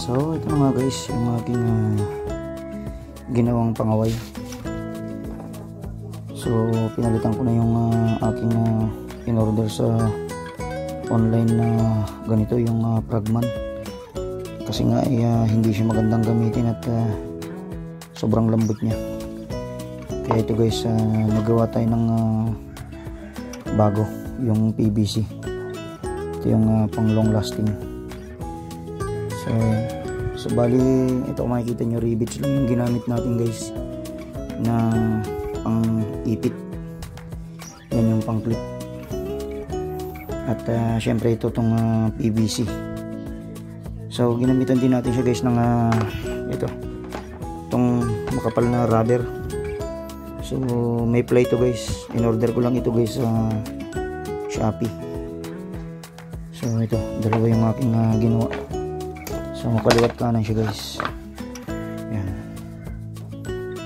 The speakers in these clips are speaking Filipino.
So ito na nga guys, yung aking ginawang pangaway. So pinalitan ko na yung aking in-order sa online na ganito, yung Fragman. Kasi nga hindi siya magandang gamitin at sobrang lambot niya. Kaya ito guys, nagawa tayo ng bago, yung PVC. Ito yung pang long lasting. So bali ito, makikita nyo, rivets lang yung ginamit natin guys na pang ipit. Yan yung pang clip. At syempre ito tong PVC. So ginamitan din natin siya guys ng itong makapal na rubber. So may play to guys. In order ko lang ito guys sa Shopee. So ito, dalawa yung aking ginawa. So kaliwat kanan siya guys. Yan.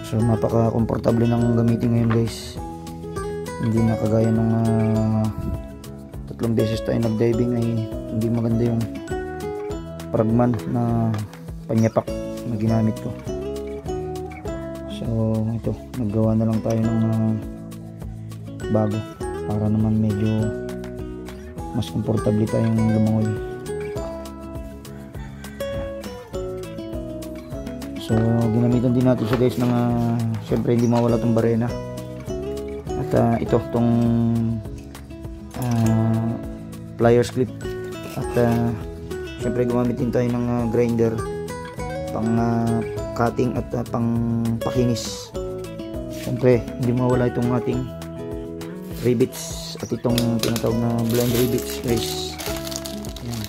So napaka komportable nang gamitin ngayon guys. Hindi na kagaya nung 3 beses tayo nag-diving ay hindi maganda yung Fragman na panyapak na ginamit ko. So ito, naggawa na lang tayo ng bago para naman medyo mas komportable tayong lumangoy. So ginamitan din natin siya guys ng syempre hindi mawala tong barena. At ito tong pliers clip. At syempre gumamit din tayo ng grinder pang cutting at pang pakinis. Syempre hindi mawala itong ating rivets at itong tinatawag na blind rivets guys. Ayan.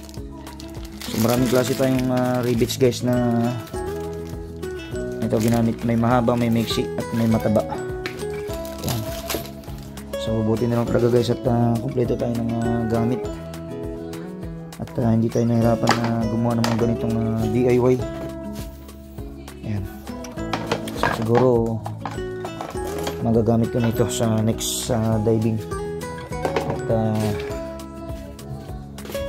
So maraming klase tayong rivets guys na ito ginamit. May mahaba, may mixi at may mataba. Ayan. So buti na lang talaga guys at kompleto tayo ng gamit at hindi tayo nahirapan na gumawa ng mga ganitong DIY. Ayan. So siguro magagamit ko nito sa next diving. At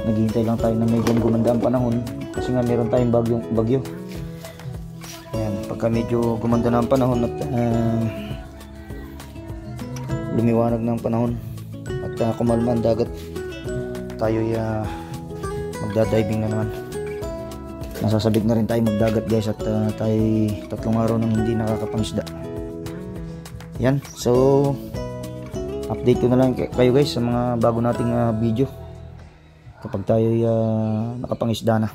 naghihintay lang tayo na medyo gumanda ang panahon kasi nga meron tayong bagyo. Ayan, pagka medyo gumanda na ang panahon at lumiwanag na ang panahon at kumalma ang dagat, tayo magdadiving na naman. Nasasabik na rin tayo magdagat guys at tayo 3 araw nang hindi nakakapangisda. Yan, so update ko na lang kayo guys sa mga bago nating video kapag tayo nakapangisda na.